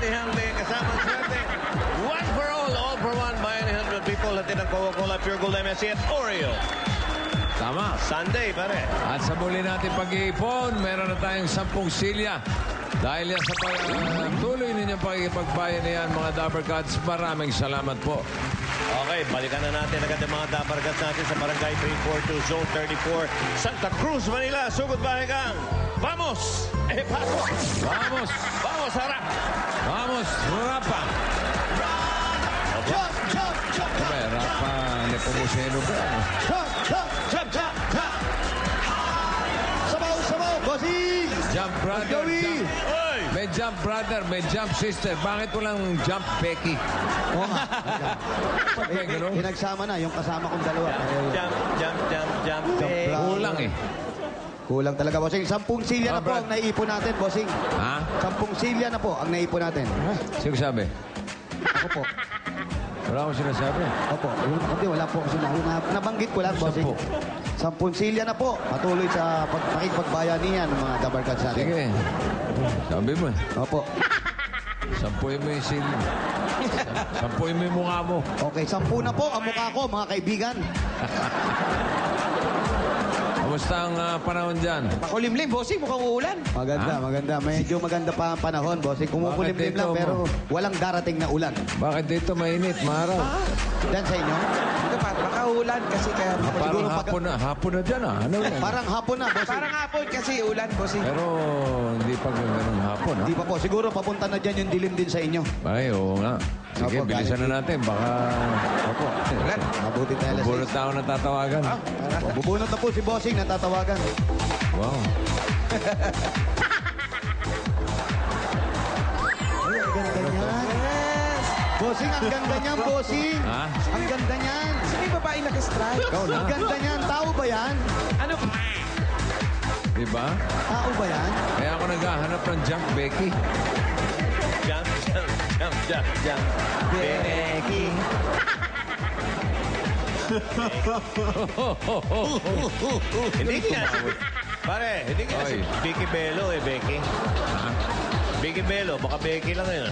Bayanihan may kasamang swerte. One for all for one. Bayanihan with people. Hatid ang Coca-Cola, Pure Gold MSC at Oreo. Tama. Sunday, pare. At sa muli natin pag-iipon, meron na tayong 10 silya. Dahil yan sa tuloy ninyong pagkipagbayan niyan, mga Dapper Cats, maraming salamat po. Okay, balikan na natin agad ang mga Dapper Cats natin sa Barangay 342, Zone 34, Santa Cruz, Manila. Sugod bahay kang. Vamos! Paso! Vamos! Vamos, harap! Vamos! Rapa! Jump, jump, jump, Sabi, Rapa Nepomuceno ba? jump, jump, jump, jump, jump. Sabaw, sabaw, bossing! Jump brother, Joey! jump. Oy! May jump brother, may jump sister. Bakit walang jump Becky? Oo nga. Ba't may ganun? Pinagsama na, yung kasama kong dalawa. Jump, jump, jump, jump. Jump lang. Kulang eh. Kulang talaga, bossing. 10 silya na po Brad. ang naiipon natin, bossing. Ha? 10 silya na po ang naipon natin. Sino sabi? Ako po. Wala akong sinasabi. Opo. Hindi, wala po ako sinabi. Nabanggit ko lang, bossing. 10 silya na po. Patuloy sa pakikipagbayanihan ng mga Dapper Cats natin. Sige. Sabi mo. Opo. Sampuin mo yung silya. Sampuin mo yung mukha mo. Okay, 10 na po ang mukha ko, mga kaibigan. Kamusta ang panahon dyan? Makulimlim, bossing, mukhang uulan. Maganda, Ha? maganda. Medyo maganda pa ang panahon, bossing. Kumukulimlim Bakit dito lang, pero mo? walang darating na ulan. Bakit dito mainit, maaraw? Yan sa inyo? Ito pa, baka ulan kasi kaya... Parang siguro hapon na dyan ah. Ano yan? Parang hapon na, bossing. Parang hapon kasi ulan, bossing. Pero hindi pa ganun hapon ha? Hindi pa po. Siguro papunta na dyan yung dilim din sa inyo. Ay, oo nga. Sige, Opo, bilisan galing. na natin. Baka Opo. Mabuti tayo alas bubulot na ako natatawagan. 6. Bubunot na po si bossing, natatawagan. Wow. Ay, ang ganda niyan. Yes! Bossing, ang ganda niyan, bossing. Ha? Ang ganda niyan. Kasi may babae nakastrike. Ikaw na. Ang ganda niyan. Tao ba yan? Ano? Diba? Tao ba yan? Kaya ako naghahanap ng jump Becky. Jump, jump, jump, jump, jump. Becky. Hindi nga. Pare, hindi nga si Oy. Vicky Bello eh, Becky. Vicky Bello, baka Becky lang yun.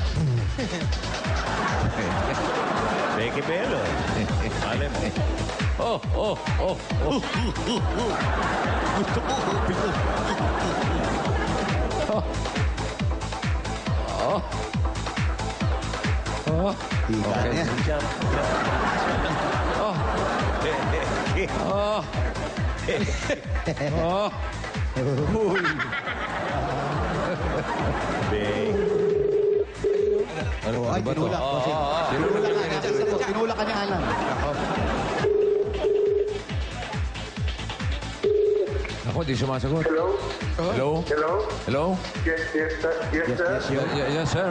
Becky Bello eh. Alam mo. Oh, oh, oh, oh. Gusto ko, Oh. Oh. Tika Okay. niya. jump, jump. Oh. Oh. Oh. Uy. Becky. Ano Oh, ay, ba to? tinulak, bossing. Tinulak ka niya. Tinulak ka niya, Alan. Ako, di sumasagot. Hello? Hello? Hello? Hello? Yes, yes, sir. Yes, Yes, sir. yes, yo. Yes, sir.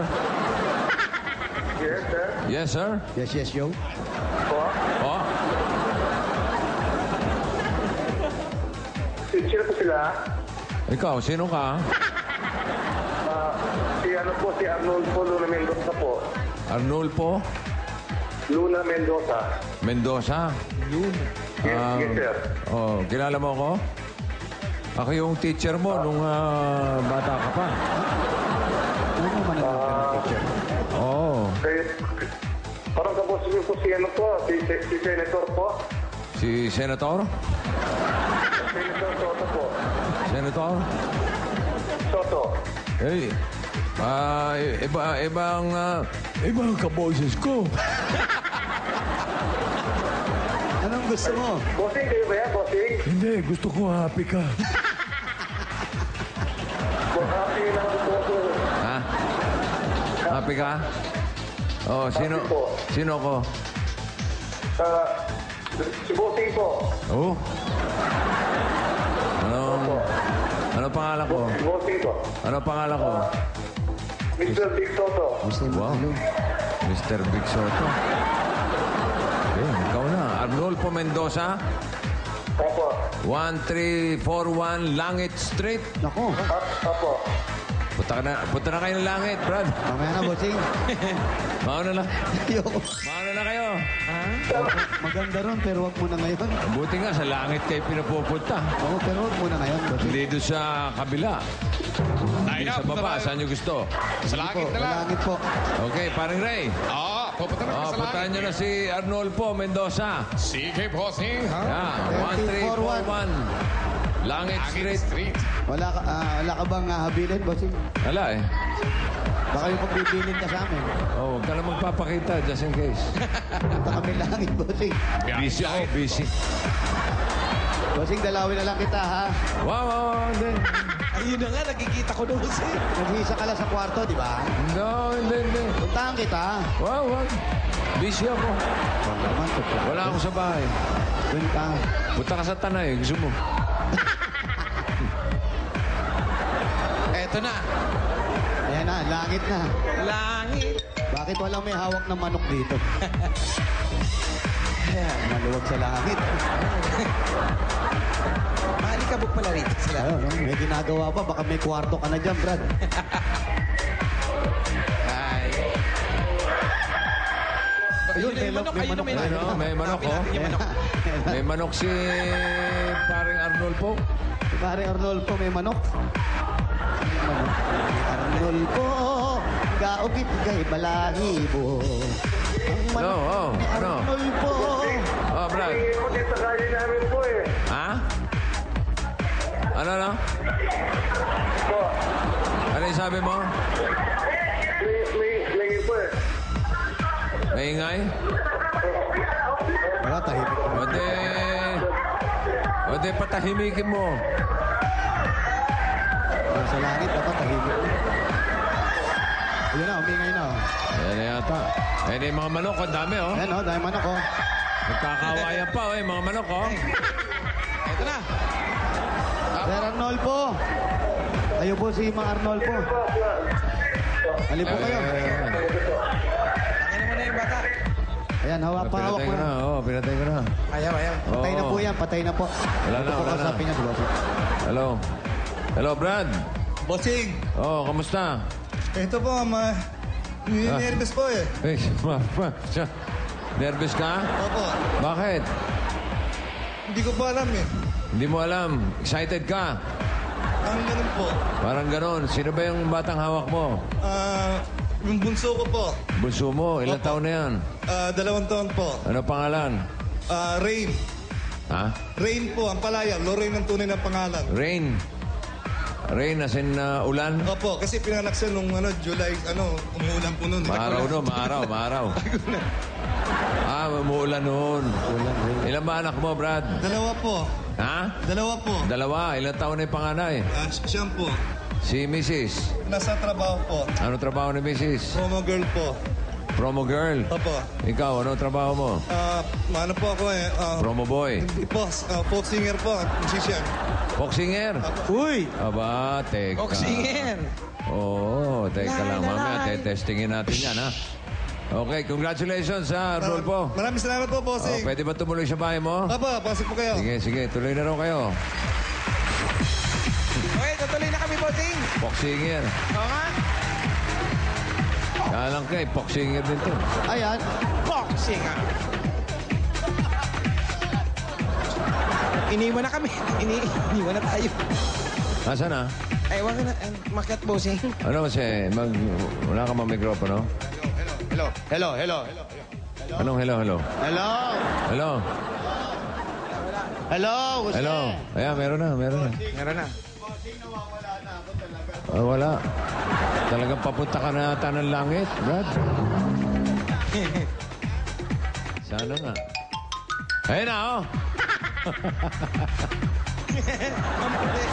Yes, sir. Yes, sir. Yes, yes, yo. Po? Oh. Sino po sila? Ikaw, sino ka? Si ano po, si Arnulfo Luna Mendoza po. Arnulfo Luna Mendoza. Mendoza. Yes, Ah, yes, sir. Oh, kilala mo ako? Ako yung teacher mo nung bata ka pa. Ano mo mananap ka ng picture? Oh, Kaya, parang kapos niyo po si ano po, si Senator po. si Senator? Senator Soto po. Senator? Soto. Eh, ibang kaboses ko. Anong gusto mo? Bossing, kayo ba yan, bossing? Hindi, gusto ko happy ka. Happy lang po po. Ha? Happy ka? Oh, sino? Happy po. Sino ko? Si bossing po. Oh? Ano pangalan ko? Si bossing po. Ano pangalan ko? Mr. Big Soto. Wow. Mr. Big Soto. Okay, ikaw na. Arnulfo Mendoza, Opo. 1341 Langit Street. Nako. Opo. Punta na kayo ng langit, Brad. Mamaya na, bossing. Mauna na. Ayoko. Mauna na kayo. Ha? Maganda ron, pero wag muna ngayon. Buti nga, sa langit kayo pinapupunta. Oo, pero wag muna ngayon, bossing. Hindi doon sa kabila. Hindi sa baba. Saan nyo gusto? Sa langit na lang. Langit po. Okay, paring Ray. Oo, pupunta na kami sa Puntahan langit. nyo na si Arnolfo Mendoza. Sige, bossing, ha? Yeah, 1341. Langit Langit Street. Street. Wala ka bang habilin, bossing? Wala eh. Baka yung pagbibilin ka sa amin. Oh, huwag ka na magpapakita just in case. Punta kami langit, bossing. Busy ako, busy. Bossing, dalawin na lang kita, ha? Wow, hindi. Ayun na nga, nakikita ko doon si... Nag-iisa ka lang sa kwarto, di ba? No, hindi. Puntahan kita. Wow, wag. Busy ako. Wag naman, tutulog. Wala ako sa bahay. Doon ka. Punta ka sa Tanay, gusto mo. Eto na. Ayan na, langit na. Langit. Bakit walang may hawak ng manok dito? Ayan. Maluwag sa langit. Maalikabok pala rito sila. Ayun, no? May ginagawa pa. Baka may kwarto ka na dyan, Brad. Ay. Ayun, may manok, may ayun manok. may Ayun, manok. oh, may manok, Hanapin natin yung manok. May manok si paring Arnolfo. Pare Arnolfo, may manok. Manok. Arnolfo, gaupit kay balahibo. Ang manok No, ni ano? Arnolfo. Oh, Brad. Hindi po dito sa kanya namin po eh. Ha? Ano? Po, Ano yung sabi mo? may lingin po eh. May ingay? Wala, tahimik. O de patahimikin mo. Sa langit, dapat tahimik. Ayun na, umingay na. Oh. Ayan na yata. Ayan yung mga manok, ang dami, oh. Ayan, oh, dahil manok, oh. Nagkakawayan pa, oh, yung mga manok, oh. Eto na. Sir Arnolfo. Kayo po si Mang Arnolfo. Halip po kayo. Tangin mo na yung bata. Ayan, hawak pa, hawak Pinatay mo ko na, na. oh, pinatay ko na. Ayaw. Patay na Oo. po yan, patay na po. Wala na, Ito po wala na. kausapin niya, si Bossy. Hello. Hello, Brad. Bossing, Oh, kamusta? ito po, nervous po eh. Eh, nervous ka? Opo, Bakit? hindi ko pa alam eh. Hindi mo alam. Excited ka? Ang ganun po. Parang ganon. Sino ba yung batang hawak mo? Yung bunso ko po, Bunso mo. Ilang Opo. taon na yan? 2 taon po. Ano pangalan? Rain. Ha? Rain po, ang palaya. Lorraine ang tunay ng pangalan. Rain. Rain as in ulan? Opo, kasi pinanak siya nung July, umuulan po noon. Maaraw no, maaraw. Umuulan noon. Ilan ba anak mo, Brad? 2 po. Ha? 2 po. Dalawa. Ilang taon na yung panganay? Siya po. Si Mrs. Nasa trabaho po. Ano trabaho ni Mrs.? Promo girl po. Promo girl. Opo. Ikaw, ano trabaho mo? Ano po ako eh. Promo boy. Hindi po, folk singer po. Musician. Boxinger. Uy! Aba, teka. Oxygen. Oo, teka lang. Lalay. Mamaya, testingin natin yan, ha? Okay, congratulations, ha, Arnolfo. Maraming salamat po, Oh, bossing. pwede ba tumuloy sa bahay mo? Opo, pasok po kayo. Sige, tuloy na raw kayo. Okay, tutuloy na kami, bossing. Boxinger. Oo nga. Kaya lang kay, boxinger din to. Ayan. Boxing, ah. Iniwan na kami. Iniwan na tayo. Nasaan na? Ay, wag na. Makiat, bossing. Ano kasi, wala ka mang mikropono? Hello. Anong hello? Hello. Hello? Hello, Jose. Hello? Ayan, meron na. Meron na. Wala. Talagang papunta ka na ata ng langit, Brad. Sana nga. Ayun na, oh. Ang puti.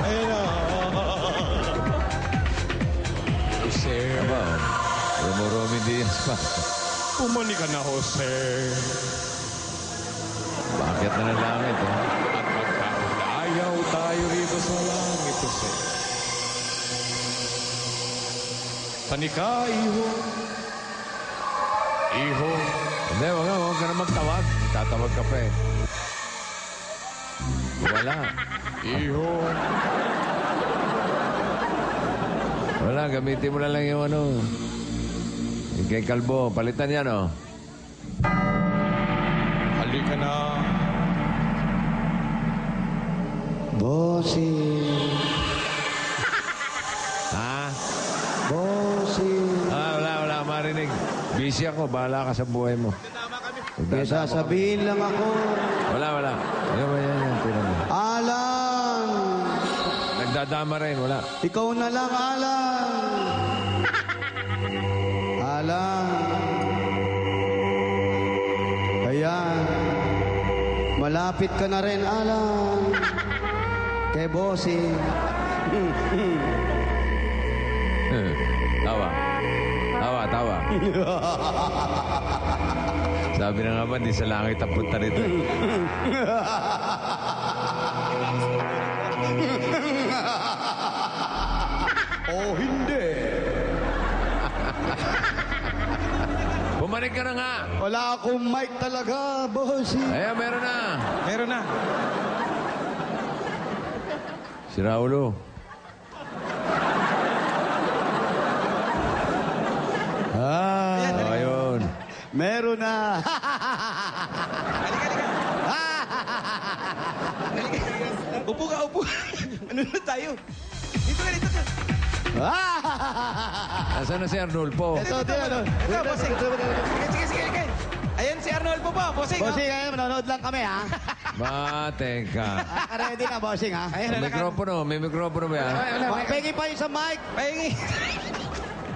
Ayun na. Aba, oh. Rumurumi Diaz pa. Pumani ka na, Jose. Bakit na ng langit, oh. At magkaulayaw tayo rito sa langit, Jose. Tanika, iho. Iho. Hindi, wag ka na magtawag. Tatawag ka pa eh. Wala. Iho. Wala, gamitin mo na lang yung ano. Yung kay Kalbo. Palitan yan, oh. Halika na. Bossing. Ha? Bossing. Wala marinig. Busy ako. Bahala ka sa buhay mo. May sasabihin lang ako. Wala. Yan. Tinan mo. Alan. Nagdadama rin. Wala. Ikaw na lang, Alan. Alan. Ayan. Malapit ka na rin, Alan. Kay Bossing. Tawa. Sabi na nga ba, di sa langit ang punta rito. Oh, hindi. Bumalik ka na nga. Wala akong mic talaga, Bossing. Ayan, meron na. Meron na. Si Raulo. Ayun. Meron na. Halika. Upo ka. Ano na tayo? Dito ka. Nasaan na si Arnulfo? Ito, ano? Ikaw, bossing. Sige. Ayan si Arnolfo po, bossing. Bossing, ngayon, manonood lang kami, ha? Teka. Ready na, Bossing, ha? Ayan, May mikropono ba yan? Pengi pa yung sa mic. Pahingi.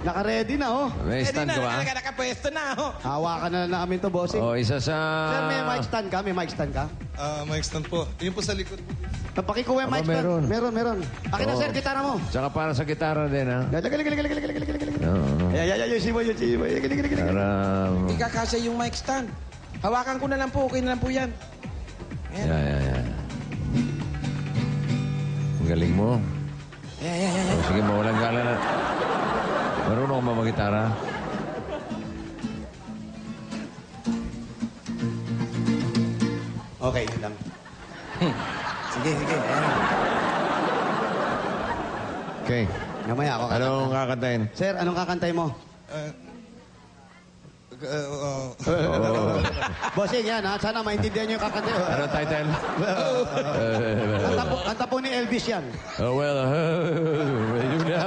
Naka-ready na, oh. May stand ka ba? Nakapwesto na, oh. Hawakan na namin to, Bossing. Isa sa... Sir, may mic stand ka? May mic stand ka? Mic stand po. Yun po sa likod. Napakikuha yung mic meron. stand. Meron. Akin na, Oo. sir, gitara mo. Tsaka para sa gitara din, ha? Galing. Oo. Yung sibo. Galing. Para... Ikakasya yung mic stand. Hawakan ko na lang po. Okay na lang po yan. Yan. Ang galing mo. Yan. Sige, mawalang gala na. Marunong ka mamagitara? Okay, yun lang. Sige. Ayan. Okay. Mamaya ako. Anong kakantayin? Sir, anong kakantay mo? Bossing, yan, ha? Sana maintindihan niyo yung kakantay. Anong title? Kanta po ni Elvis yan. Yun na.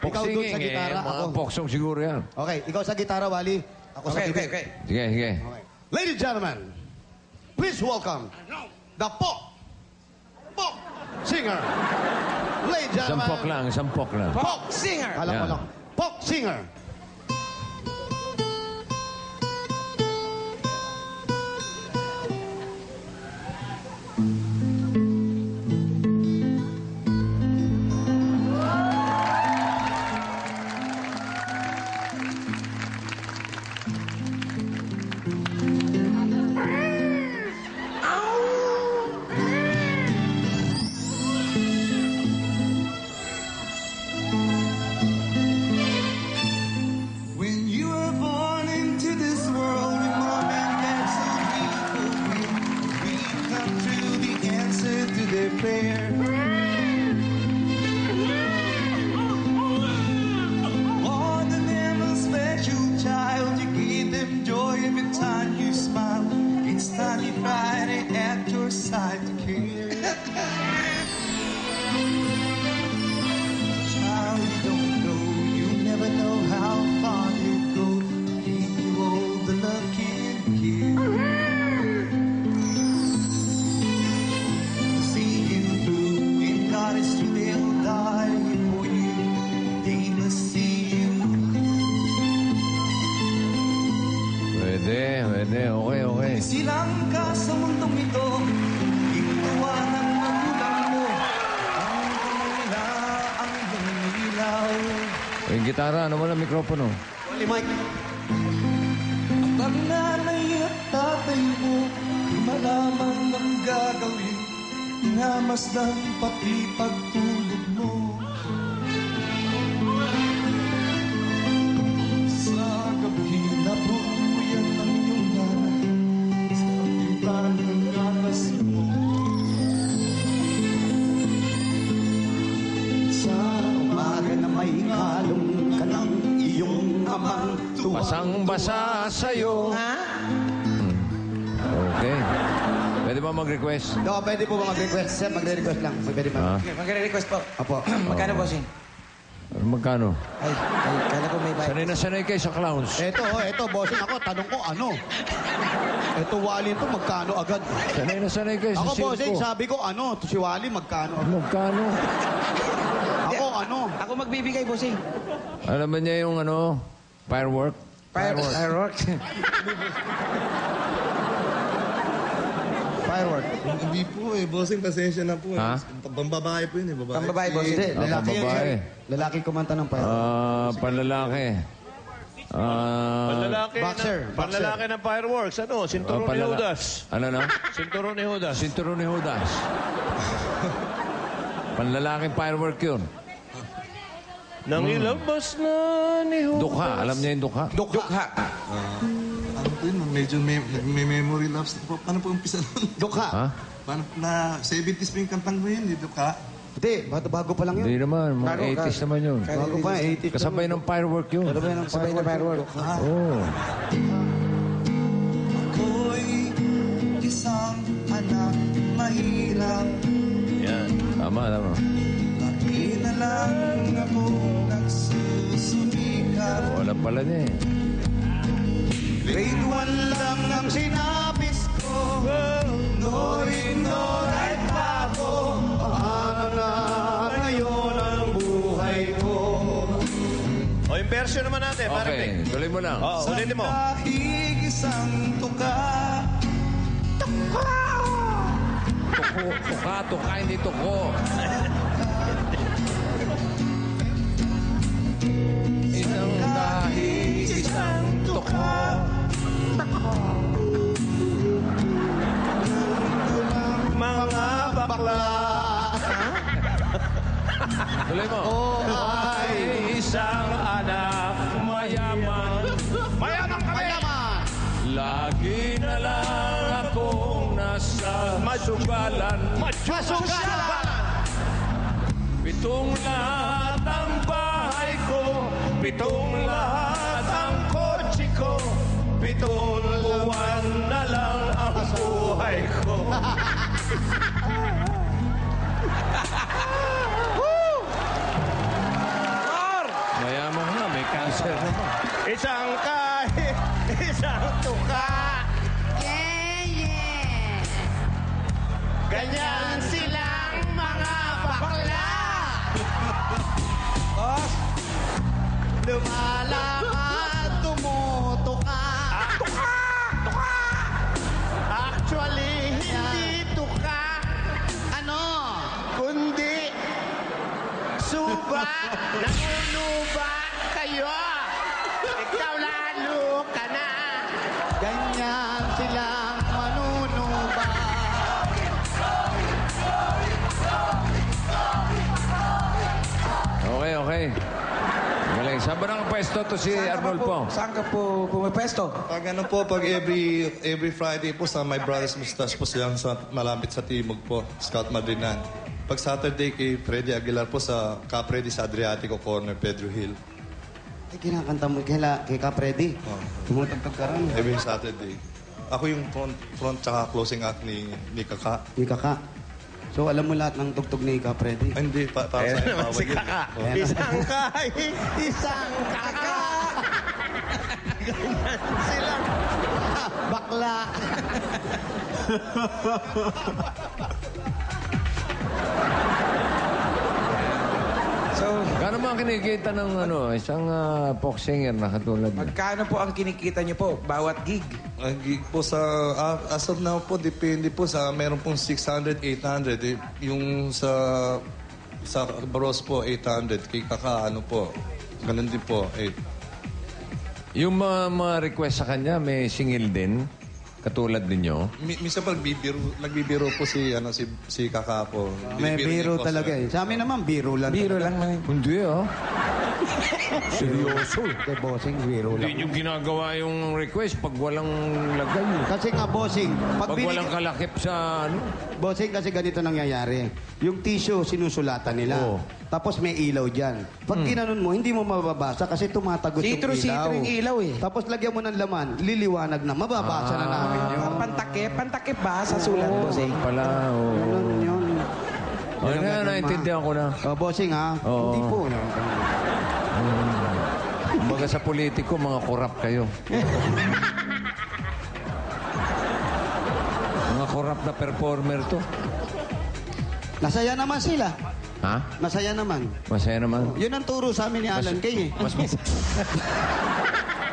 Ikaw doon sa gitara, mga ako. poksong siguro yan. Okay, ikaw sa gitara, Wally. Ako sa bibig. Okay. Sige. Okay. Ladies and gentlemen, please welcome the pop singer. Ladies and gentlemen. Sampok lang. Pop singer. Alam ko Yeah. lang. Pop singer. When you were born into this world, your mom and dad so beautiful, we come to the answer to their prayer. More than ever special child, you gave them joy every time you smile. Each time you cried at your side to care. Child, you don't know, you never know how far you go. Keep you all the love can give. See you through, if God is true, they'll die for you. They must see you. Pwede. Okay. Silang ka sa mundong ito, ituwa ng magulang mo. Ang nila ang ilaw. Yung gitara, ano mo lang mikropono? Only mic. Ang nanay at tatay mo, di malaman ang gagawin. Namasdan pati pagtulog mo. Sa gabi na buyan ng iyong nanay, sa tipan ng gatas mo. Sa umaga na may halong ka ng iyong amang Basang-basa sa'yo. Ha? Okay. Pwede ba mag-request? No, pwede po ba mag-request? Sir, magre-request lang. Pwede ba? Okay, magre-request po. Apo. Magkano, bossing? Magkano? Ay, kala ko may bayad. Sanay na sanay kayo sa clowns. Eto, bossing ako. Tanong ko, ano? Eto, Wally to, magkano agad? Sanay na sanay kayo sa Ako, circo. bossing, sabi ko, ano? To si Wally, magkano? Magkano? Ako, ano? Ako magbibigay, bossing. Alam ba niya yung ano? Firework? Firework. Firework. Hindi po eh. Bossing, pasensya na po. Ha? Pambabae po yun eh. Babae. Pambabae, bossing. Hindi, lalaki yun, babae. sir. Lalaki kumanta ng firework. Panlalaki. Panlalaki, boxer, panlalaki ng fireworks. Ano? Sinturon ni Judas. Ano na? Sinturon ni Judas. Sinturon ni Judas. Panlalaking firework yun. Nang ilabas na ni Judas. Dukha. Alam niya yung dukha? Dukha. Ano po yun? Medyo may memory lapse. Paano po umpisa nun? Dukha. Ha? Paano na 70s pa yung kantang mo yun, dito ka? Hindi, bago pa lang yun. Hindi naman. Mga Bago ka. 80s naman yun. Bago pa, 80s. Kasabay ng firework yun. Sabay na firework. Oo. Ako'y isang anak mahirap. Yan. Tama. Lagi na lang ako nagsusumikap. Wala pala niya eh. Grade 1 lang ang sinapis ko. No right pa ako. Paano na ngayon ang buhay ko? O, yung version naman natin. Okay, tuloy mo lang. Oo, ulitin mo. Dahil isang tuka. Tuka, hindi tuko. Isang dahil, isang tuka. Mga bakla. Tuloy mo. Ay, isang anak mayaman. Mayaman kami! Lagi na lang akong nasa masugalan. Masugalan! Pitong lahat ang bahay ko. Pitong lahat ang kotse ko. Pitong buwan na lang ang buhay ko. Mayaman nga, may cancer naman. Isang kahit, isang tuka. Ganyan silang mga bakla. Lumalakad, tumutuka. Tuka! Actually, hindi tuka. Ano? Kundi suba. Nanunuba kayo. Ikaw lalo ka na. Ganyan silang manunuba. Okay. Galing. Saan ba nakapwesto to si Arnold po? Saan ka po pumipesto? Pag ano po, pag every Friday po sa My Brothers Mustache po silang sa, malapit sa Timog po, Scout Madrinan. Pag Saturday kay Freddy Aguilar po sa Capredi sa Adriatico Corner, Pedro Hill. Ay, kinakanta mo kay Capredi. Tumutagtag ka rin. Every Saturday. Ako yung front tsaka closing act ni Kaka. Ni Kaka. So, alam mo lahat ng tugtog ni Capredi? Ay, hindi, para sa Ayan naman bawal si yun. Kaka. Oh. Isang kahit, isang kaka. Ganyan silang Bakla. So, Kano mga kinikita ng isang folk singer na katulad niya? magkano po ang kinikita niyo po bawat gig? Ang gig po sa, as of now po, depende po sa, meron pong 600, 800. Yung sa Baros po, 800. Kay Kaka, ano po, ganun din po, 8. Yung mga request sa kanya, may singil din, katulad ninyo. Minsan pa nagbibiro po si Kaka po. May Bibiro biro niya po talaga sa- eh. Sa amin naman, biro lang. Biro lang man. Hindi, Seryoso. Kay bossing, biro lang. Hindi yung ginagawa yung request pag walang lagay. Kasi nga, bossing, Pag walang kalakip sa ano. bossing, kasi ganito nangyayari. Yung tissue, sinusulatan nila. Oo. Tapos may ilaw dyan. Pag ginanon mo, hindi mo mababasa kasi tumatagot yung ilaw. Sitro yung ilaw eh. Tapos lagyan mo ng laman, liliwanag na. Mababasa na namin yun. Pantakip ba sa sulat, bossing? Pala, oo. Ganun yun. Ano na, naintindihan ko na. Bossing ha? Oo. Hindi po. Kumbaga sa politiko, mga korap kayo. Mga korap na performer to. Nasaya naman sila. Ha? Masaya naman. Masaya naman. Yun ang turo sa amin ni Alan Kay eh.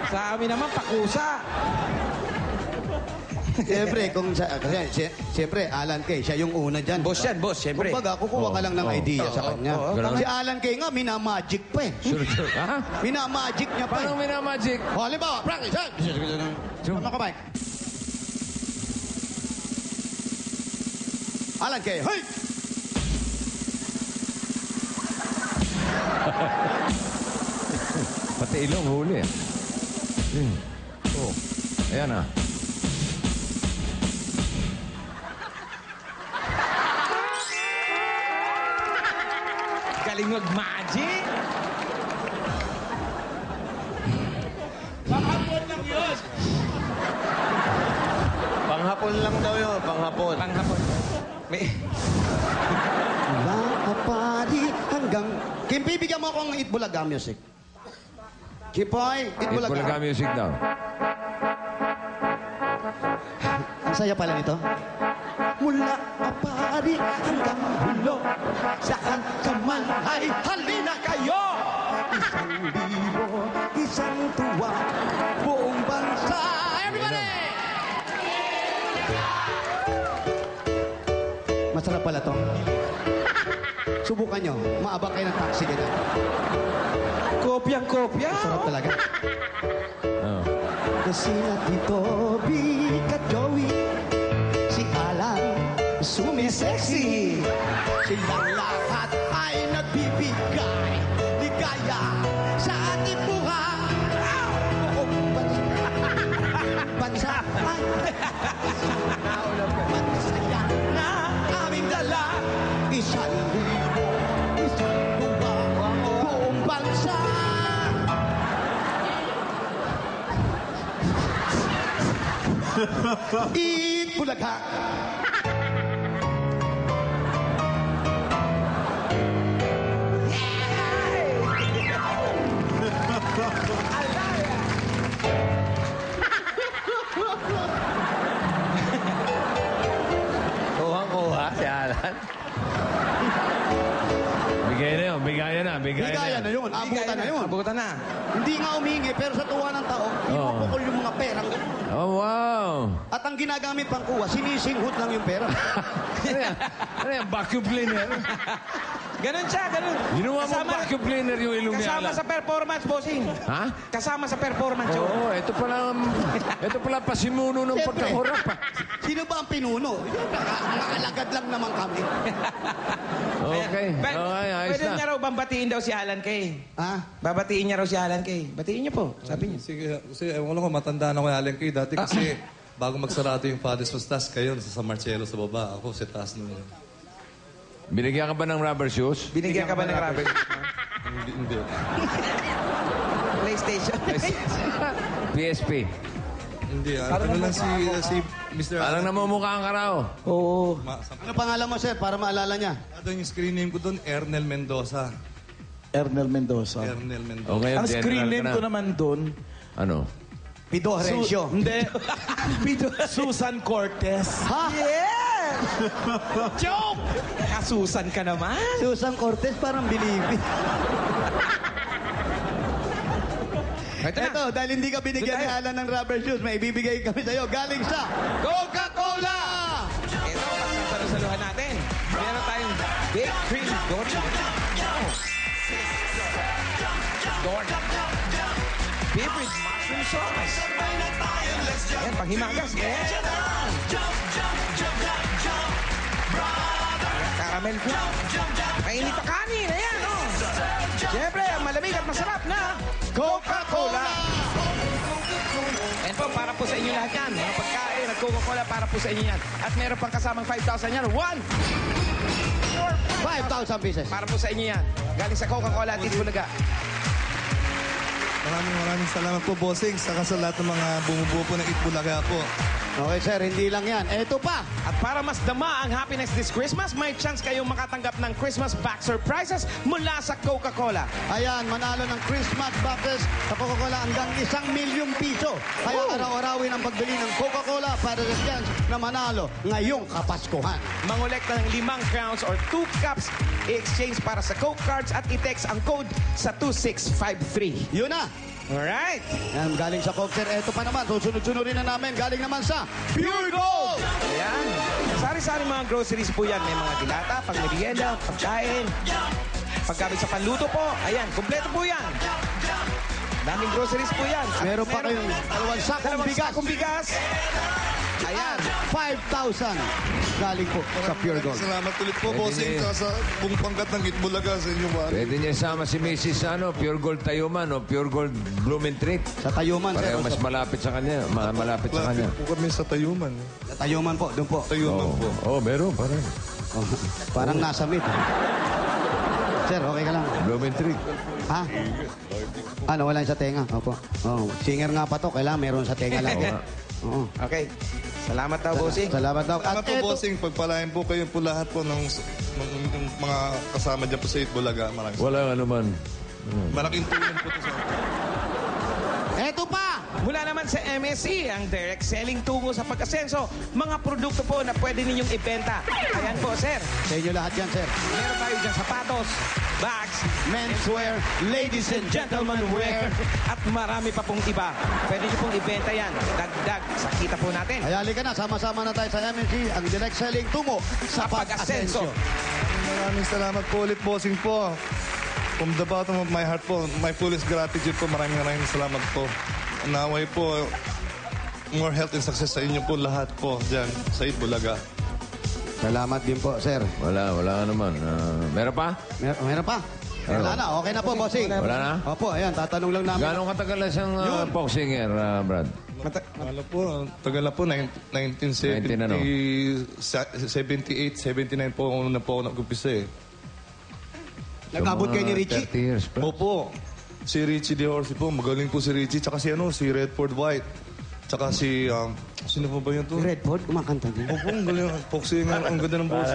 Sa amin naman, pakusa. Siyempre, siyempre, Alan Kay, siya yung una dyan. Boss diba? yan, boss, siyempre. Kumbaga, kukuha ka lang ng idea sa kanya. Ganun. Si Alan Kay nga, minamagic pa eh. Sure. Ha? Minamagic niya pa Paano eh. minamagic? O, halimbawa, practice, ha? Tama ka, Mike. Alan Kay, hey! Pati ilong huli. Oh. Ayan ah. Galing mag-magic. Panghapon lang daw yun, panghapon. Panghapon. May... Nakapari hanggang... Kim, bibigyan mo akong Itbulaga music. Kipoy, Itbulaga. Itbulaga music daw. Ang saya pala nito. Mula apari hanggang hulo, saan ka man ay halina kayo. Isang libo, isang tuwa, buong bansa. Everybody! Masarap pala to. Subukan nyo. Maabang kayo ng taxi ganyan. Kopyang-kopya. Masarap talaga. Oh. Kasi Tito Vic at Joey, si Alan, sumisexy. Silang lahat ay nagbibigay ligaya sa ating buhay. Buong bansa ay mansaya na aming dala. Isang libo, isang tuwa, buong bansa. Itbulaga. Kuhang-kuha si Alan. Bigay na yun, bigaya na, bigaya Bigaya na. na yun, abutan na yun. Abutan na. Hindi nga umingi, pero sa tuwa ng tao, ipupukol yung mga perang ganun. Oh, wow. At ang ginagamit pang kuha, sinisinghot lang yung pera. Ano yan? Ano yan? Vacuum cleaner? Ganun siya, ganun. Ginawa mo vacuum cleaner yung ilong ni Kasama Alan. sa performance, bossing. Ha? Kasama sa performance show. Oo, ito pala pasimuno ng Siyempre. pagkahurap. Sino ba ang pinuno? Mga alagad lang naman kami. Okay, okay, ayos Pwede na. niya raw bambatiin daw si Alan Kay. Ha? Babatiin niya raw si Alan Kay. Batiin niyo po, sabi niya. Sige, kasi ewan ko, matanda na ko yung Alan Kay. Dati kasi, bago magsarado yung Fathers was taas kayo sa Marcelo sa baba. Ako sa taas na yun. Binigyan ka ba ng rubber shoes? Binigyan ka ba ng rubber? Hindi. PlayStation. PSP. Hindi. Ano lang si Mr. Parang namumukhaan ka raw. Oo. Ano pangalan mo, sir, para maalala niya? Yung screen name ko doon, Ernel Mendoza. Ernel Mendoza. Ernel Mendoza. O ngayon, Ang screen general name ka ko na. naman doon, Ano? Pido Herencio. hindi. Susan Cortez. Ha? Yes! Joke! Kasusan ka naman. Susan Cortez, parang bilibi. Ito, dahil hindi ka binigyan ni Alan ng rubber shoes, may ibibigay kami sa'yo. Galing sa Coca-Cola! Ito, sasaluhan natin. Meron tayong Big Cream Dorito. Favorite mushroom sauce. Yan, panghimagas. Yan. Caramel flour. Kainit na kanin. Ayan, oh. Siyempre, ang malamig at masarap na Coca-Cola. And po, para po sa inyo lahat yan. Mga pagkain at Coca-Cola para po sa inyo yan. At meron pang kasamang 5,000 yan. 5,000 pieces. Para po sa inyo yan. Galing sa Coca-Cola at Itbulaga. Maraming salamat po, bossing. Saka sa lahat ng mga bumubuo po ng Itbulaga po. Okay, sir, hindi lang yan. Eto pa. At para mas dama ang happiness this Christmas, may chance kayong makatanggap ng Christmas back surprises mula sa Coca-Cola. Ayan, manalo ng Christmas boxes sa Coca-Cola hanggang 1,000,000 piso. Kaya araw-arawin ang pagbili ng Coca-Cola para sa chance na manalo ngayong Kapaskuhan. Mangolekta ng 5 crowns or 2 cups, i-exchange para sa Coke cards at i-text ang code sa 2653. Yun na. Alright. Yan, galing sa Coke, sir. Eto pa naman, susunod-sunurin na namin. Galing naman sa Pure Gold! Ayan. Sari-sari mga groceries po yan. May mga dilata, pangmerienda, pagkain, paggamit sa panluto po. Ayan, kumpleto po yan. Daming groceries po yan. At Meron pa kayong dalawang sakong bigas. sakong bigas. Ayan, 5,000 galing po sa Pure Gold. Salamat ulit po, Pwede bossing. niya. Sa buong pangkat ng Itbulaga sa inyo, pare. Pwede niya sama si Mrs. Pure Gold Tayuman o Pure Gold Blumentritt. Sa Tayuman, sir. Pareho mas malapit sa kanya. Malapit sa kanya. Lapit po kami sa Tayuman. Sa Tayuman po, doon po. Tayuman po. Meron. Parang Oh, parang nasa mid. Sir, okay ka lang. Blumentritt. Ha? Ano, wala sa tenga. Opo. Oh, singer nga pa to. Kailangan meron sa tenga lang. Oo. Okay. Salamat daw, bossing. Salamat daw. Salamat po, eto- bossing. Pagpalain po kayo po lahat po ng mga kasama dyan po sa Itbulaga. Wala naman. Malaking tulong po ito sa Eto pa! Mula naman sa MSC, ang direct selling tungo sa pag-asenso, mga produkto po na pwede ninyong ibenta. Ayan po, sir. Sa inyo lahat yan, sir. Meron tayo dyan sapatos, bags, Menswear, ladies and gentlemen wear, at marami pa pong iba. Pwede nyo pong ibenta yan. Dagdag sa kita po natin. Ay, halika na. Sama-sama na tayo sa MNC, ang direct selling tungo sa Pag-asenso. pag-asenso. Maraming salamat po ulit, bossing po. From the bottom of my heart po, my fullest gratitude po. Maraming salamat po. Naway po, more health and success sa inyo po lahat po dyan sa Itbulaga. Salamat din po, sir. Wala naman. Meron pa? Meron pa? Wala na. Okay na po, bossing. Wala na? Opo, ayan. Tatanong lang namin. Gano'ng katagal na siyang folk singer, Brad? Ano po, tagal na po, 1978, 79 po ako nag-umpisa eh. Nag-abot kayo ni Richie? 30 years pa. Opo, si Richie DeHorsi po, magaling po si Richie, tsaka si Redford White, tsaka si, sino po ba yun to? Redford, kumakanta din. Opo, ang galing, folk singer, ang ganda ng boss.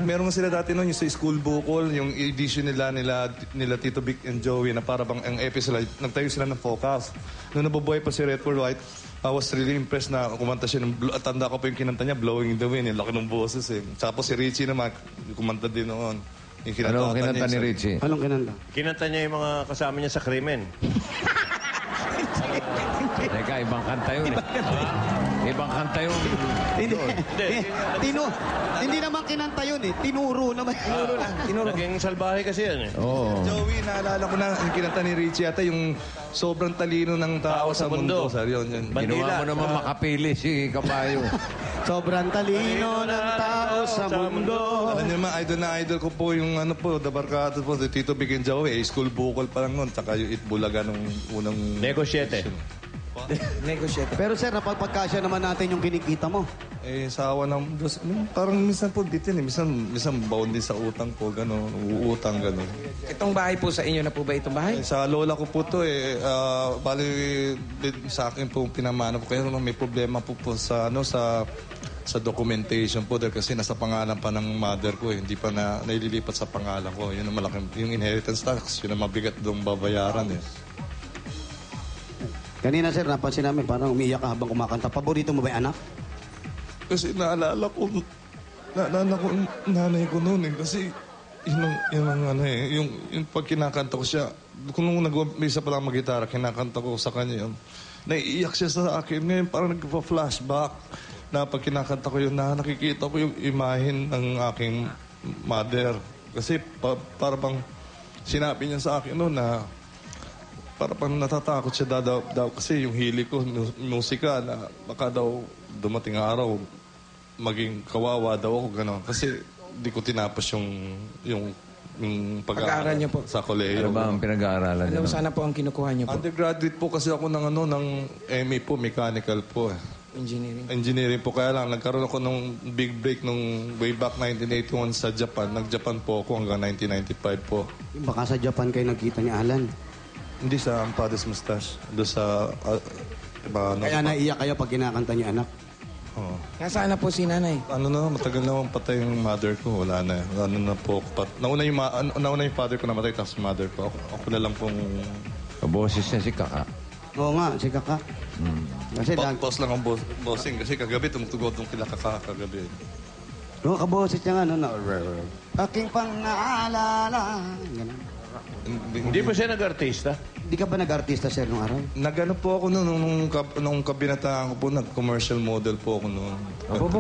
Meron nga sila dati noon, yung sa school vocal, yung edition nila Tito Vic and Joey, na para bang ang episode, nagtayo sila ng focus. Noong nabubuhay pa si Redford White, I was really impressed na kumanta siya at tanda ko pa yung kinanta niya, Blowing in the Wind, yung laki ng boses eh. Tsaka po si Richie naman, kumanta din noon. Anong kinanta ni Richie? Anong kinanta? Kinanta niya yung mga kasama niya sa krimen. Teka, ibang kanta yun. Ibang kanta yun. Hindi naman kinanta yun eh. Tinuro naman. Tinuro lang. Naging salbahe kasi yan eh. Oo. Joey, naalala ko na ang kinanta ni Richie ata yung sobrang talino ng tao sa mundo. Sir, yun. Ginawa mo naman makapili si Kabayo. Sobrang talino ng tao sa mundo. Alam niyo naman, idol na idol ko po yung The Barcados po, si Tito Vic and Joey, school vocal pa lang nun, tsaka yung Itbulaga nung unang... Negosyete. Pero sir, napagpagkasya naman natin yung kinikita mo. Sawa ng Diyos. Parang minsan po dito minsan bound din sa utang po, gano'n, uutang, gano'n. Itong bahay po sa inyo na po ba itong bahay? Sa lola ko po to bali sa akin po pinamana po. Kaya may problema po sa documentation po dahil kasi nasa pangalan pa ng mother ko hindi pa na naililipat sa pangalan ko. Yun ang malaking, yung inheritance tax, yun ang mabigat doong babayaran eh. Kanina sir, napansin namin parang umiiyak ka habang kumakanta. Paborito mo ba yung anak? Kasi naalala ko yung nanay ko noon eh. Kasi yung pag kinakanta ko siya, kung nung nag-umpisa pa lang mag-gitara, kinakanta ko sa kanya yun. Naiiyak siya sa akin. Ngayon parang nagpa-flashback na pag kinakanta ko yun, nakikita ko yung imahin ng aking mother. Kasi para bang sinabi niya sa akin noon na para pang natatakot siya daw kasi yung hili ko, musika, na baka daw dumating araw, maging kawawa daw ako, gano'n. Kasi di ko tinapos yung yung Pag-aaral niyo po. sa kolehiyo. Ano ba ang pinag-aaralan Ano niyo? sana po ang kinukuha niyo po? Undergraduate po kasi ako ng MA po, mechanical po. Engineering. Engineering po, kaya lang nagkaroon ako ng big break nung way back 1981 sa Japan. Nag-Japan po ako hanggang 1995 po. Baka sa Japan kayo nagkita ni Alan. Hindi sa Ampadas Mustache. Doon sa... Kaya naiyak kayo pag kinakanta niyo anak. Oo. Nasaan na po si nanay? Ano na, matagal na akong patay yung mother ko. Wala na. Ano na po. Nauna yung father ko namatay, tapos mother ko. Ako na lang pong... Kaboses niya si Kaka. Oo nga, si Kaka. Kasi Pause lang ang bossing. Kasi kagabi, tumutugod nung kila kagabi. no, kaboses niya nga, no, na, aking pang-aalala. Ganun. Hindi pa siya nag-artista? Hindi ka ba nag-artista, sir, nung araw? Nagano po ako nung kabinataan ko po, nag-commercial model po ako noon. Anong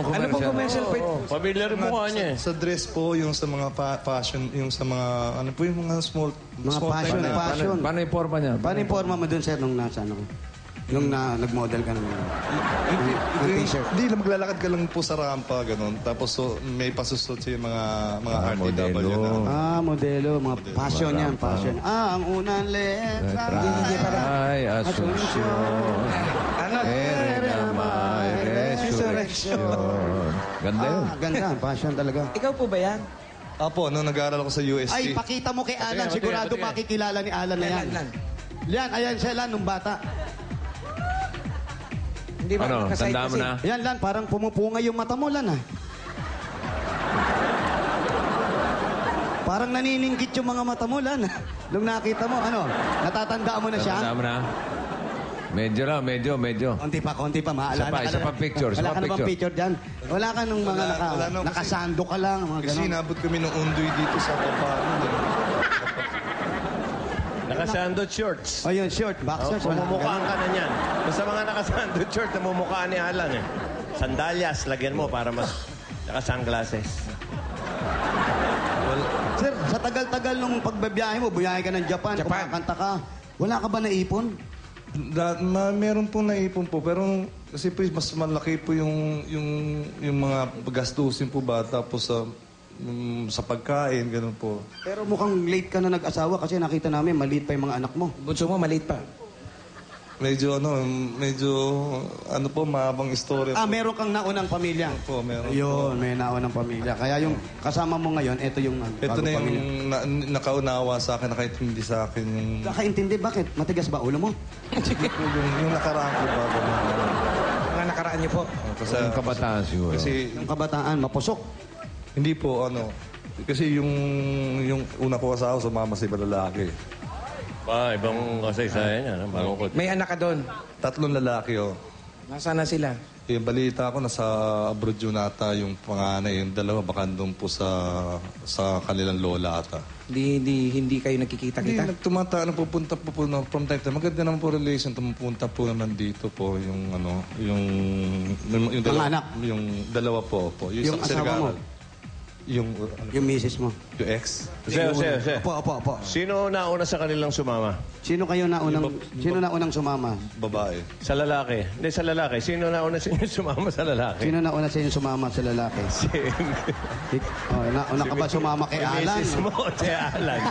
Ano pong commercial po? Familiar mo nga niya eh. Sa dress po, yung sa mga fashion, yung sa mga, ano po yung mga small Passion, time na- passion. Paano yung forma niya? Paano yung forma mo dun, sir, nung nasa ano? Nung nag-model ka ng t-shirt. Hindi lang, maglalakad ka lang po sa rampa, ganun. Tapos so, may pasusot siya yung mga RTW modelo. na. Modelo, mga passion yan, passion. Ang unang letra. Ay, Asunsyon. Ano? May resurrection. Ganda yun. Ganda, passion talaga. Ikaw po ba yan? Apo, nung nag-aaral ako sa UST. Ay, pakita mo kay Alan. Sigurado makikilala ni Alan na yan. Yan, ayan siya, Lan, nung bata. Hindi ba? Ano, Nakaside tanda mo kasi. na? Yan, Lan, parang pumupunga yung mata mo, Lan, ha? Parang naniningkit yung mga mata mo, Lan. Nung nakita mo, ano, natatandaan mo na siya? Tanda mo na? Medyo lang, medyo. Konti pa, maalala ka Isa na. pa picture, Wala ka na bang picture dyan? Wala ka nung mga Wala na, kasi- nakasando ka lang, mga Kasi gano'n. inabot kami ng undoy dito sa baba. Naka-sandwich shorts. O yun, short, boxers. wala ka Mamumukhaan ganun. ka na niyan. Basta mga naka-sandwich short, namumukhaan ni Alan eh. Sandalyas, lagyan mo para mas... Naka-sunglasses. Sir, sa tagal-tagal nung pagbabiyahe mo, buyahe ka ng Japan, Japan. kumakanta ka, wala ka ba naipon? Meron pong naipon po, pero kasi po mas malaki po yung mga gastusin po ba, tapos sa pagkain, ganun po. Pero mukhang late ka na nag-asawa kasi nakita namin maliit pa yung mga anak mo. Bunso mo, maliit pa. Medyo po, mahabang istorya po. Meron kang naunang pamilya. Po, meron Ayun, may naunang pamilya. Kaya yung kasama mo ngayon, ito yung Ito bagong na yung pamilya. nakaunawa sa akin, nakaintindi sa akin yung, Kakaintindi, bakit? Matigas ba ulo mo? yung nakaraan ko ba. ganun. Mga nakaraan niyo po. Kasi, Yung kabataan siguro. kasi Yung kabataan, mapusok. hindi po, kasi yung una ko asawa, sumama sa ibang lalaki. Ibang kasaysayan yan. Malungkot. May anak ka doon. 3 lalaki, Nasaan na sila? Yung balita ko, nasa abroad yun ata yung panganay. Yung dalawa, baka doon po sa kanilang lola ata. Hindi kayo nakikita-kita? Hindi, pupunta po from time to time. Maganda naman po relation, tumupunta po naman dito po yung dalawa, anak? Yung dalawa po. Yung sa asawa mo? nag-aaral. Yung misis mo. Yung ex. Jose. Opo. Sino nauna sa kanilang sumama? Sino naunang sumama? Babae. Sa lalaki? Hindi, sa lalaki. Sino nauna sa inyo sumama sa lalaki? Sino nauna sa inyo sumama sa lalaki? Nauna ka ba sumama kay Alan? Misis mo, si Alan.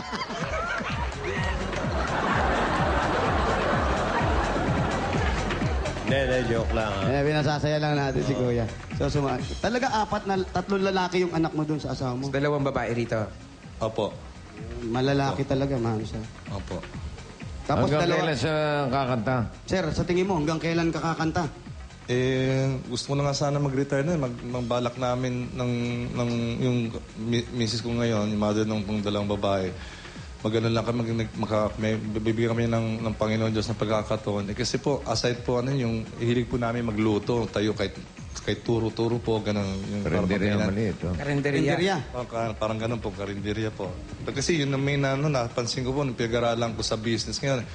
Hindi, joke lang. Pinasasaya lang natin si Kuya. So, talaga 3 lalaki yung anak mo dun sa asawa mo. Dalawang babae rito. Opo. Malalaki talaga, man siya. Opo. Tapos Hanggang dalawa. kailan siya kakanta? Sir, sa tingin mo, hanggang kailan ka kakanta? Gusto ko na nga sana mag-retire na. Magbalak namin yung misis ko ngayon, yung mother ng dalawang babae. Magano lang kami, bibigyan kami ng Panginoon Diyos ng pagkakataon. Kasi po, aside po, yung hilig po namin magluto, tayo kahit turo-turo po, gano'n. Karinderya maliit. Karinderya. Parang gano'n po, karinderya po. Kasi yun ang main napansin ko po, nung pinag-aralan ko sa business ngayon.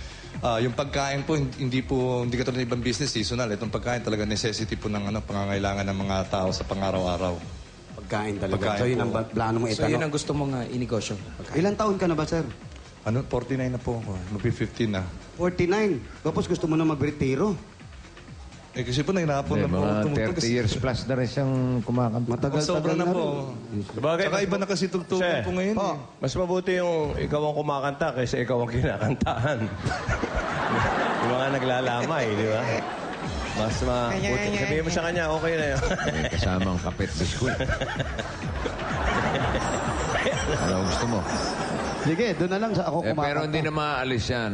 Yung pagkain po, hindi katulad ng ibang business, seasonal. Itong pagkain talaga necessity po ng pangangailangan ng mga tao sa pang-araw-araw. Pagkain talaga. Pagkain So, yun po. ang plano mo So yun itanong. ang gusto mong inegosyo. Ilan taon ka na ba, sir? 49 na po ako. Magpi 15 na. 49. Tapos gusto mo na mag-retiro. Eh kasi po nahirapan na po Mga tumutugtog. 30 years plus na rin siyang kumakanta. Sobra na po. Sabagay, Tsaka iba na kasi tugtugan Che. po ngayon. Oh. Mas mabuti yung ikaw ang kumakanta kaysa ikaw ang kinakantahan. Yung mga naglalamay, di ba? Mas mabuti. Sabihin mo sa kanya, okay na yun. May kasamang kapit biskuit. Ano gusto mo? Sige, doon na lang sa ako kumakanta. Pero hindi na maalis yan.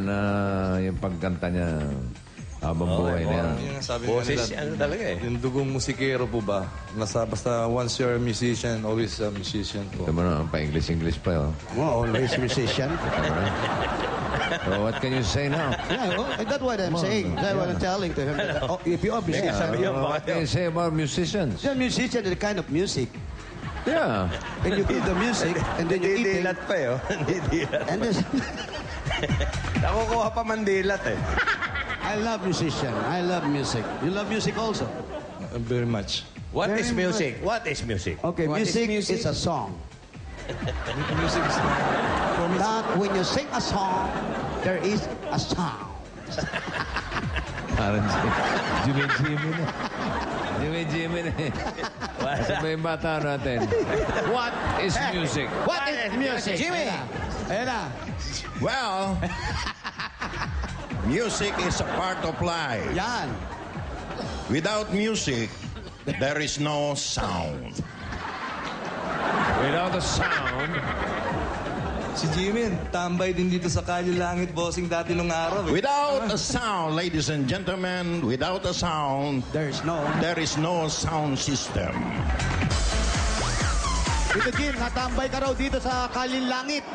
Yung pagkanta niya habang buhay na yan. Yung sabi nga Boses, nila, ano talaga eh. yung dugong musikero po ba? Basta once you're a musician, always a musician po. Ito mo na, pa-English pa yun. Oh, always musician. So what can you say now? Yeah, well, that's what I'm saying. That's what I'm telling to him. Oh, if you're a musician, What can you say about musicians? you're a musician is a kind of music. Yeah. And you give the music, and then you eat it. Didilat pa eh. Oh. Didilat. And then, Nakukuha pa mandilat eh. I love musician. I love music. You love music also? Very much. What Very is music? What is music? Okay, What is music music? is a song. Music is That when you sing a song, there is a sound. Parang Jimmy na. Jimmy na eh. Sabi yung bata natin. What is music? What is music? Jimmy! Ayan na. Well, music is a part of life. Yan. Without music, there is no sound. Without a sound, Si Jimmy, tambay din dito sa Kalye Langit, bossing dati nung araw. Without a sound, ladies and gentlemen, without a sound, There's no. there is no sound system. Dito, Jim, natambay ka raw dito sa Kalye Langit.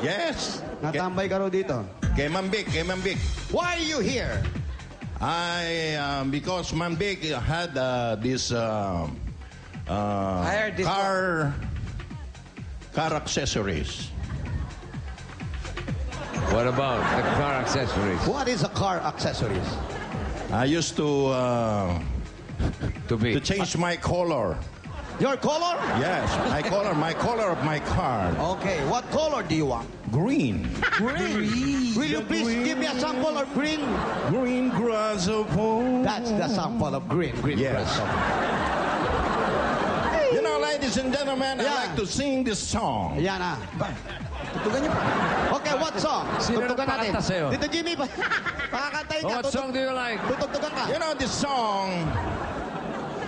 Yes. Natambay ka raw dito. Kay Mambik. Why are you here? Because Mambik had this Hired this car accessories. what about the car accessories? What is a car accessories? I used to To change my color. Your color? Yes, my color of my car. Okay, what color do you want? Green. Will you please give me a sample of green? Green grass of home. That's the sample of green. Green Yes. grass. You know, ladies and gentlemen, Yeah. I like to sing this song. Yan na. Tutugan niyo pa. Okay, what song? Sino Tugtugan natin. nagpakanta sa'yo? Dito, Jimmy. Pakakantayin ka. What song do you like? Tutugtugan ka. You know, this song,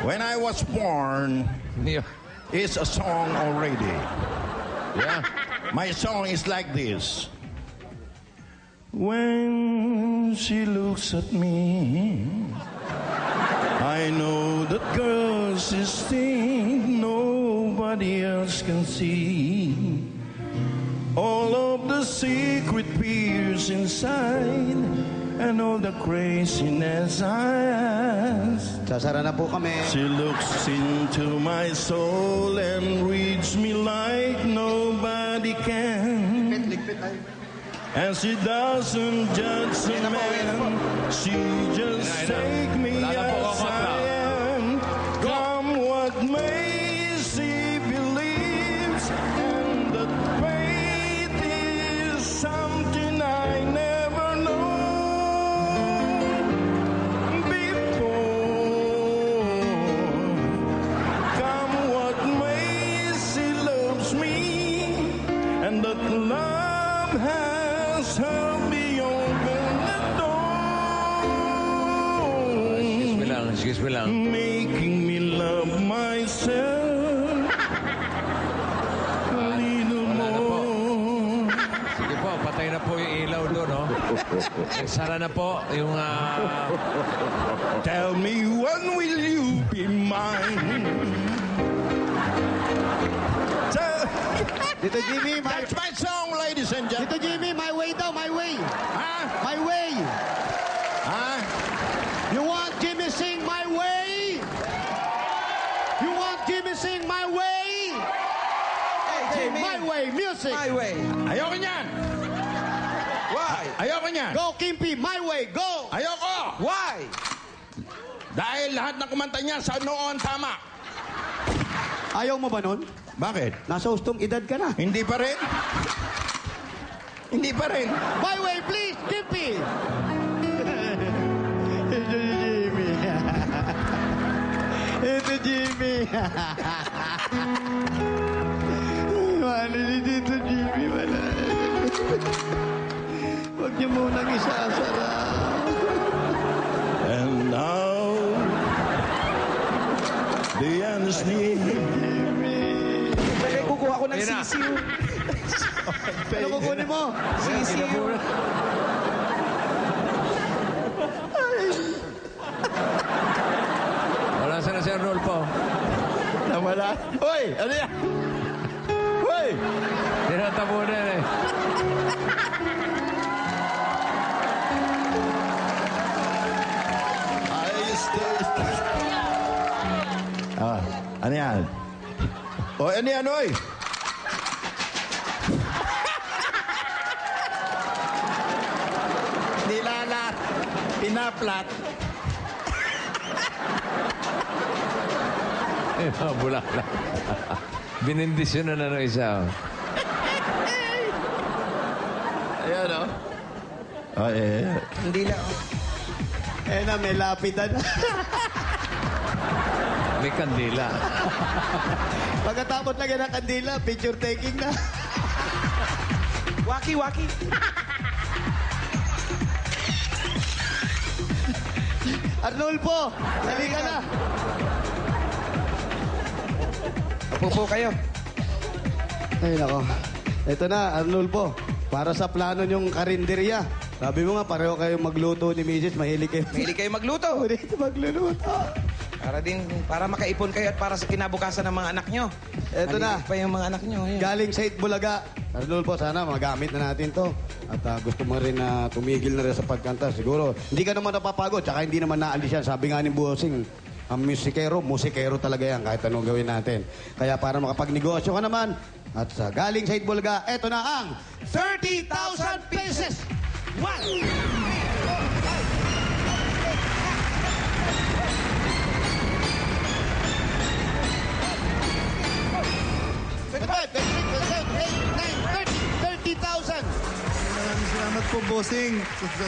when I was born, Yeah. is a song already. Yeah. My song is like this. When she looks at me, I know that girls is thing nobody else can see. All of the secret fears inside and all the craziness I has. Sasara na po kami. She looks into my soul and reads me like nobody can. And she doesn't judge a man, she just take me as I am. Come what may, she believes, and that faith is something I never known before. Come what may, she loves me, and that love has helped me open the door, Excuse me lang. making me love myself a little more. Sige po, patay na po yung ilaw doon, no? Sara na po yung... Tell me when will you be mine? Dito, Jimmy. That's my song, ladies and Dito, gentlemen. Jimmy. My way daw. My way. Huh? My way. Huh? You want Jimmy sing my way? You want Jimmy sing my way? Okay, Jimmy. my way. Music. My way. Ayoko niyan! Why? Ayoko niyan! Go, Kimpy. My way. Go. Ayoko! Why? Dahil lahat ng kumanta niya sa noon tama. Ayaw mo ba nun? Bakit? Nasa hustong edad ka na. Hindi pa rin? Hindi pa rin. My way, please, Kimpy. Jimmy. Jimmy. Wala ni Tito Jimmy, wala. Huwag niyo munang isasara. And now, the end is near. Pwede kukuha ko ng Ayun na. sisiw. Ano kukunin mo? Sisiw. Wala sana si Arnulfo. Nawala. Hoy! Ano yan? Hoy! Tinatabunan eh. Ano yan? O, ano yan, oy? Nilalat. Pinaplat. Eh, bulaklak. Binindisyon na ng isa. Oh. Ayan, o. Oh, Hindi lang. Eh na, may lapitan. May kandila. Pagkatapos lagyan ng kandila, picture taking na. Waki-waki. Arnulfo, dali ka na. Pupo kayo. Ay, nako. Ito na, Arnulfo. Para sa plano niyong karinderya. Sabi mo nga, pareho kayong magluto ni Mrs. Mahilig kayo. Mahilig kayo magluto. Dito magluluto. Para makaipon kayo at para sa kinabukasan ng mga anak nyo. Eto na. Malilit pa yung mga anak nyo. Ayan. Galing sa Itbulaga. Arnulfo, sana magamit na natin to. At gusto mo rin na tumigil na rin sa pagkanta. Siguro, hindi ka naman napapagod. Tsaka hindi naman naalis yan. Sabi nga ni Bossing, ang musikero talaga yan kahit anong gawin natin. Kaya para makapagnegosyo ka naman, at galing sa Itbulaga, eto na ang 30,000 pesos! One! 30,000! Maraming salamat po, bossing.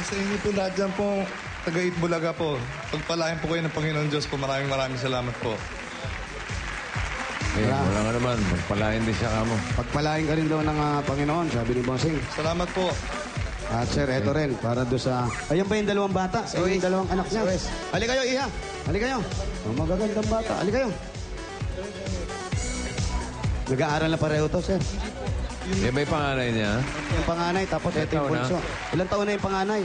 Sa inyo po lahat dyan po, taga-Itbulaga po. Pagpalain po kayo ng Panginoon Diyos po. Maraming salamat po. Eh, wala nga naman. Magpalain din siya kamo. Pagpalain ka rin daw ng Panginoon, sabi ni Bossing. Salamat po. At sir, eto rin, para doon sa... Ayun ba yung dalawang bata? Ayun yung dalawang anak niya. Halika kayo, Iha. Halika kayo. Ang magagandang bata. Halika kayo. Nag-aaral na pareho to, sir. Eh, may panganay niya. Yung panganay, tapos ito yung taon na? bunso. Ilang taon na yung panganay?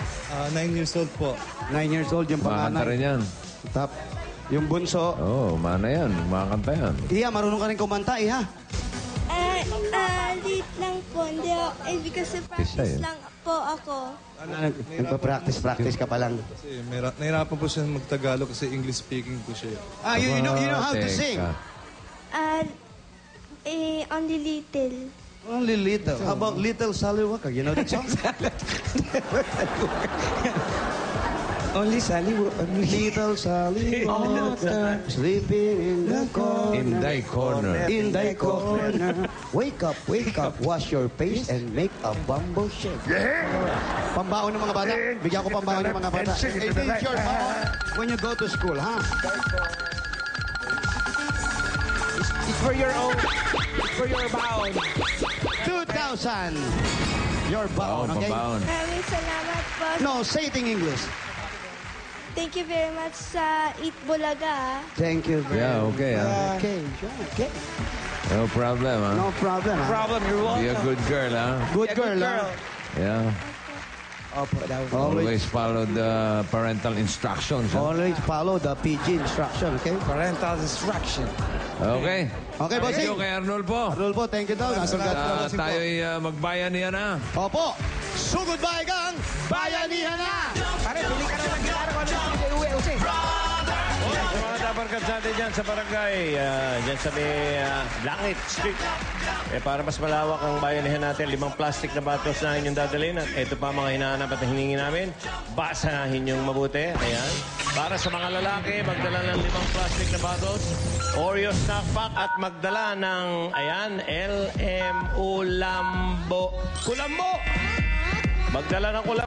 9 years old po. 9 years old yung Makakanta rin panganay. yan. Tap. Yung bunso. Oo, mana yan. Makakanta yan. Iha, marunong ka rin kumanta, Iha. Late lang po. Hindi ako, kasi practice lang po ako. Nagpa-practice ka pa lang. Kasi nahirapan po siya mag-Tagalog kasi English speaking po siya. You know how to sing? Only little. Only little. How about Little Sally Walker? You know that song? Only Sally. Little Sally Walker, sleeping in the corner. In thy corner. In thy corner. Wake up, wash your face, and make a bumble shake. Pambaon ng mga bata. Bigyan ko pambaon ng mga bata. It is your baon when you go to school, ha? It's for your own. It's for your bound. 2,000. Your baon, okay? Pambaon. Maraming salamat po. No, say it in English. Thank you very much sa Eat Bulaga. Thank you very Yeah, okay. Okay, sure, okay. No problem, ha? No problem, ha? Problem, you're Be welcome. a good girl, ha? Good Yeah, girl, ha? Yeah. Opo, daw. Always follow the parental instructions. Ha? Always follow the PG instruction, okay? Parental instruction. Okay. Okay, Thank bossing. you kay Arnulfo. Arnulfo, thank you daw. Tayo'y magbayanihan na. Opo, sugod ba igang bayanihan na? Pare, pili ka na ng gitara ko. Ano yung uwi, Jose? Sa mga dabarkad natin dyan sa barangay, dyan sa may Langit Street. Para mas malawak ang bayanihan natin, 5 plastic na bottles na inyong dadalhin. At ito pa mga hinahanap at hiningi namin. Basahin yung mabuti. Ayan. Para sa mga lalaki, magdala ng 5 plastic na bottles. Oreo snack pack at magdala ng, ayan, LM Ulambo. Kulambo! Magdala ng kulambo.